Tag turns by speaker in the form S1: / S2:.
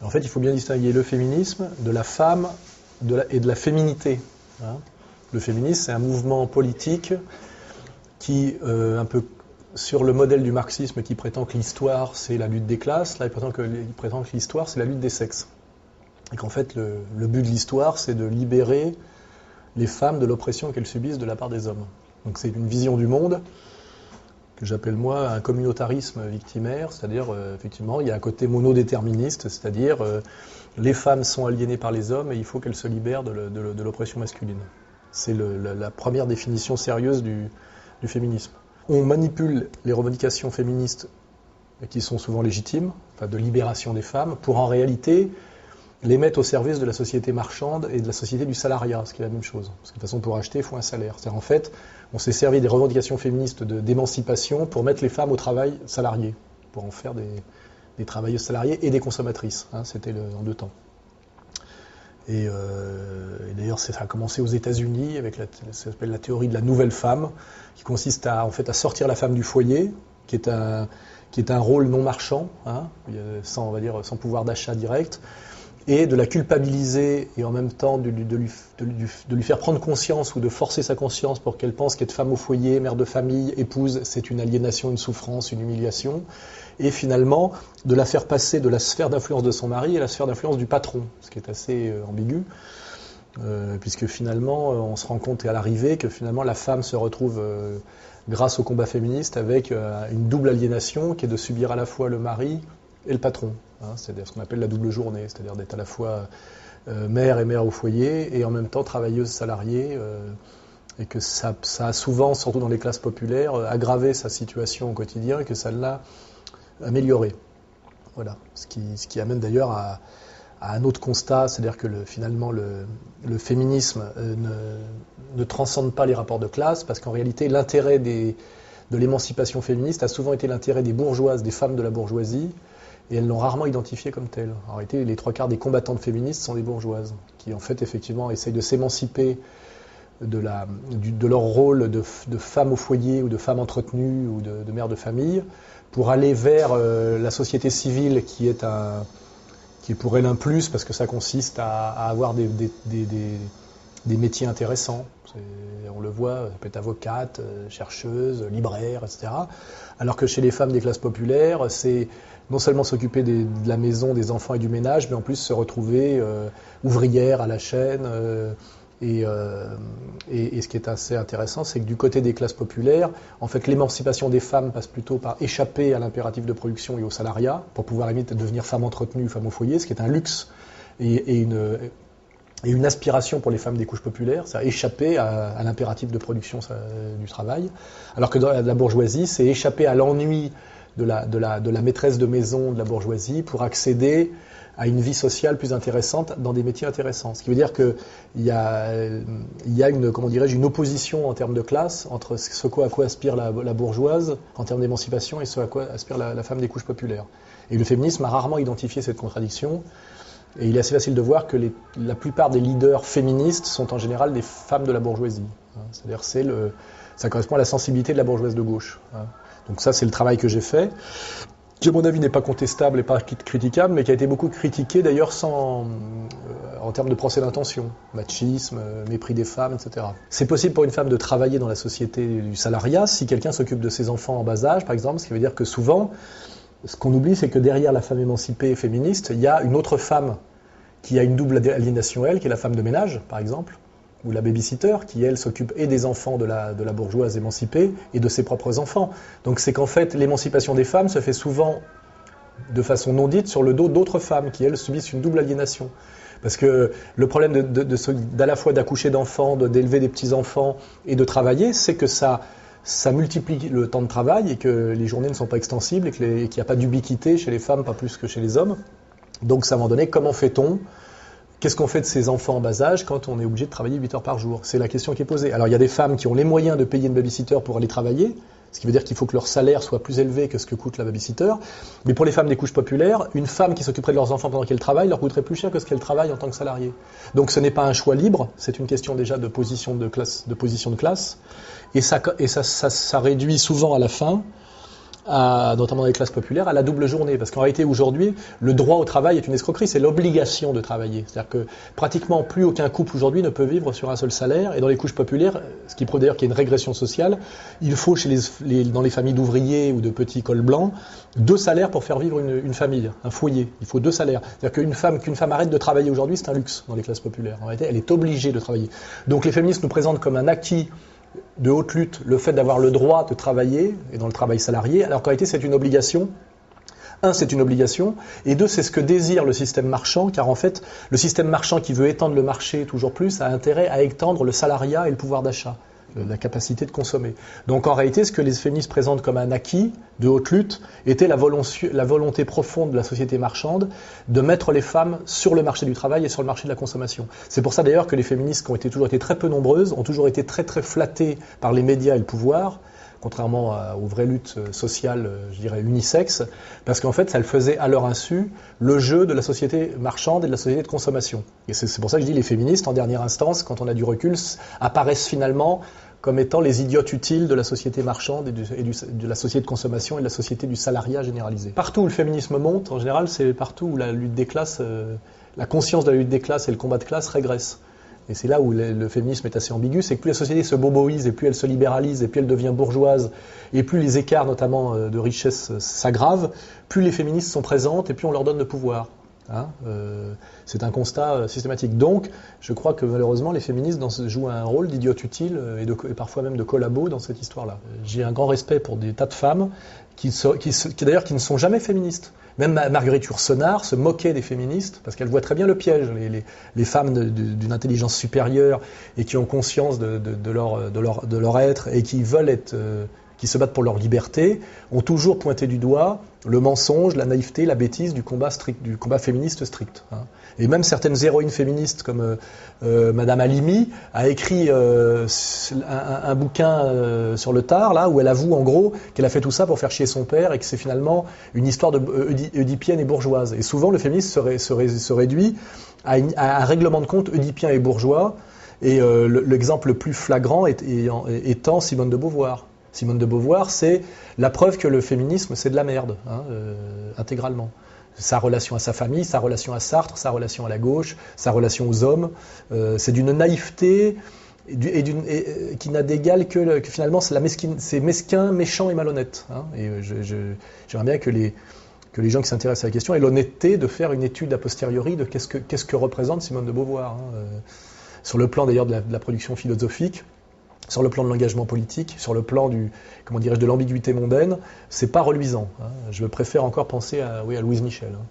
S1: En fait, il faut bien distinguer le féminisme de la femme et de la féminité. Hein. Le féminisme, c'est un mouvement politique qui, un peu sur le modèle du marxisme, qui prétend que l'histoire, c'est la lutte des classes. Là, il prétend que l'histoire, c'est la lutte des sexes. Et qu'en fait, le but de l'histoire, c'est de libérer les femmes de l'oppression qu'elles subissent de la part des hommes. Donc c'est une vision du monde que j'appelle moi un communautarisme victimaire, c'est-à-dire effectivement il y a un côté monodéterministe, c'est-à-dire les femmes sont aliénées par les hommes et il faut qu'elles se libèrent de l'oppression masculine. C'est la première définition sérieuse du féminisme. On manipule les revendications féministes qui sont souvent légitimes, enfin de libération des femmes, pour en réalité les mettre au service de la société marchande et de la société du salariat, ce qui est la même chose. Parce que de toute façon, pour acheter, il faut un salaire. C'est-à-dire, en fait, on s'est servi des revendications féministes d'émancipation pour mettre les femmes au travail salarié, pour en faire des travailleuses salariées et des consommatrices. Hein, c'était en deux temps. Et d'ailleurs, ça a commencé aux États-Unis avec ça s'appelle la théorie de la nouvelle femme, qui consiste à sortir la femme du foyer, qui est un rôle non marchand, hein, sans pouvoir d'achat direct, et de la culpabiliser et en même temps de lui faire prendre conscience ou de forcer sa conscience pour qu'elle pense qu'être femme au foyer, mère de famille, épouse, c'est une aliénation, une souffrance, une humiliation, et finalement de la faire passer de la sphère d'influence de son mari à la sphère d'influence du patron, ce qui est assez ambigu, puisque finalement on se rend compte à l'arrivée que finalement la femme se retrouve grâce au combat féministe avec une double aliénation qui est de subir à la fois le mari et le patron, hein, c'est-à-dire ce qu'on appelle la double journée, c'est-à-dire d'être à la fois mère et mère au foyer et en même temps travailleuse salariée, et que ça a souvent, surtout dans les classes populaires, aggravé sa situation au quotidien et que ça l'a améliorée. Voilà, ce qui amène d'ailleurs à un autre constat, c'est-à-dire que finalement le féminisme ne transcende pas les rapports de classe, parce qu'en réalité l'intérêt de l'émancipation féministe a souvent été l'intérêt des bourgeoises, des femmes de la bourgeoisie, et elles l'ont rarement identifié comme telle. En réalité, les 3/4 des combattantes féministes sont des bourgeoises, qui en fait effectivement essayent de s'émanciper de leur rôle de femmes au foyer ou de femmes entretenues ou de mères de famille, pour aller vers la société civile qui est pour elle un plus, parce que ça consiste à avoir des métiers intéressants. On le voit, ça peut être avocate, chercheuse, libraire, etc. Alors que chez les femmes des classes populaires, c'est non seulement s'occuper de la maison, des enfants et du ménage, mais en plus se retrouver ouvrière à la chaîne. Et ce qui est assez intéressant, c'est que du côté des classes populaires, en fait, l'émancipation des femmes passe plutôt par échapper à l'impératif de production et au salariat, pour pouvoir limite devenir femme entretenue, femme au foyer, ce qui est un luxe et une aspiration pour les femmes des couches populaires, c'est échapper à l'impératif de production du travail, alors que dans la bourgeoisie, c'est échapper à l'ennui de la maîtresse de maison de la bourgeoisie pour accéder à une vie sociale plus intéressante dans des métiers intéressants. Ce qui veut dire qu'il y a une opposition en termes de classe entre ce à quoi aspire la bourgeoise en termes d'émancipation et ce à quoi aspire la femme des couches populaires. Et le féminisme a rarement identifié cette contradiction. Et il est assez facile de voir que la plupart des leaders féministes sont en général des femmes de la bourgeoisie. C'est-à-dire ça correspond à la sensibilité de la bourgeoise de gauche. Donc ça, c'est le travail que j'ai fait, qui à mon avis n'est pas contestable et pas critiquable, mais qui a été beaucoup critiqué d'ailleurs en termes de procès d'intention, machisme, mépris des femmes, etc. C'est possible pour une femme de travailler dans la société du salariat si quelqu'un s'occupe de ses enfants en bas âge, par exemple, ce qui veut dire que souvent, ce qu'on oublie, c'est que derrière la femme émancipée et féministe, il y a une autre femme qui a une double aliénation, elle, qui est la femme de ménage, par exemple, ou la babysitter, qui, elle, s'occupe et des enfants de la bourgeoise émancipée et de ses propres enfants. Donc c'est qu'en fait, l'émancipation des femmes se fait souvent de façon non dite sur le dos d'autres femmes qui, elles, subissent une double aliénation. Parce que le problème d'à la fois d'accoucher d'enfants, d'élever des petits-enfants et de travailler, c'est que ça multiplie le temps de travail et que les journées ne sont pas extensibles et qu'il n'y a pas d'ubiquité chez les femmes, pas plus que chez les hommes. Donc, à un moment donné, comment fait-on ? Qu'est-ce qu'on fait de ces enfants en bas âge quand on est obligé de travailler 8 heures par jour ? C'est la question qui est posée. Alors, il y a des femmes qui ont les moyens de payer une babysitter pour aller travailler, ce qui veut dire qu'il faut que leur salaire soit plus élevé que ce que coûte la babysitter. Mais pour les femmes des couches populaires, une femme qui s'occuperait de leurs enfants pendant qu'elle travaille leur coûterait plus cher que ce qu'elle travaille en tant que salariée. Donc, ce n'est pas un choix libre, c'est une question déjà de position de classe. Et ça réduit souvent à la fin notamment dans les classes populaires, à la double journée. Parce qu'en réalité, aujourd'hui, le droit au travail est une escroquerie, c'est l'obligation de travailler. C'est-à-dire que pratiquement plus aucun couple aujourd'hui ne peut vivre sur un seul salaire. Et dans les couches populaires, ce qui prouve d'ailleurs qu'il y a une régression sociale, il faut dans les familles d'ouvriers ou de petits cols blancs, 2 salaires pour faire vivre une famille, un foyer. Il faut 2 salaires. C'est-à-dire qu'une femme arrête de travailler aujourd'hui, c'est un luxe dans les classes populaires. En réalité, elle est obligée de travailler. Donc les féministes nous présentent comme un acquis de haute lutte le fait d'avoir le droit de travailler, et dans le travail salarié, alors qu'en réalité c'est une obligation. Un, c'est une obligation, et deux, c'est ce que désire le système marchand, car en fait, le système marchand qui veut étendre le marché toujours plus a intérêt à étendre le salariat et le pouvoir d'achat, la capacité de consommer. Donc en réalité, ce que les féministes présentent comme un acquis de haute lutte était la volonté profonde de la société marchande de mettre les femmes sur le marché du travail et sur le marché de la consommation. C'est pour ça d'ailleurs que les féministes, qui ont toujours été très peu nombreuses, ont toujours été très très flattées par les médias et le pouvoir, contrairement aux vraies luttes sociales, je dirais, unisexes, parce qu'en fait, ça faisait à leur insu le jeu de la société marchande et de la société de consommation. Et c'est pour ça que je dis les féministes, en dernière instance, quand on a du recul, apparaissent finalement comme étant les idiotes utiles de la société marchande et de la société de consommation et de la société du salariat généralisé. Partout où le féminisme monte, en général, c'est partout où la lutte des classes, la conscience de la lutte des classes et le combat de classe régressent. Et c'est là où le féminisme est assez ambigu, c'est que plus la société se boboise, et plus elle se libéralise, et plus elle devient bourgeoise, et plus les écarts, notamment de richesse, s'aggravent, plus les féministes sont présentes, et plus on leur donne le pouvoir. Hein, c'est un constat systématique. Donc, je crois que malheureusement, les féministes jouent un rôle d'idiote utile et parfois même de collabo dans cette histoire-là. J'ai un grand respect pour des tas de femmes qui d'ailleurs qui ne sont jamais féministes. Même Marguerite Yourcenar se moquait des féministes parce qu'elle voit très bien le piège. Les femmes d'une intelligence supérieure et qui ont conscience de leur être et qui veulent être, qui se battent pour leur liberté, ont toujours pointé du doigt le mensonge, la naïveté, la bêtise du combat féministe strict. Hein. Et même certaines héroïnes féministes comme Madame Halimi a écrit un bouquin sur le tard, là, où elle avoue en gros qu'elle a fait tout ça pour faire chier son père et que c'est finalement une histoire oedipienne et bourgeoise. Et souvent le féminisme se réduit à un règlement de compte oedipien et bourgeois, et l'exemple le plus flagrant étant Simone de Beauvoir. Simone de Beauvoir, c'est la preuve que le féminisme, c'est de la merde, hein, intégralement. Sa relation à sa famille, sa relation à Sartre, sa relation à la gauche, sa relation aux hommes, c'est d'une naïveté qui n'a d'égal que finalement c'est mesquin, méchant et malhonnête. Hein, et j'aimerais bien que les gens qui s'intéressent à la question aient l'honnêteté de faire une étude a posteriori de qu'est-ce que représente Simone de Beauvoir. Hein, sur le plan d'ailleurs de la production philosophique, sur le plan de l'engagement politique, sur le plan de l'ambiguïté mondaine, c'est pas reluisant. Hein. Je préfère encore penser à Louise Michel. Hein.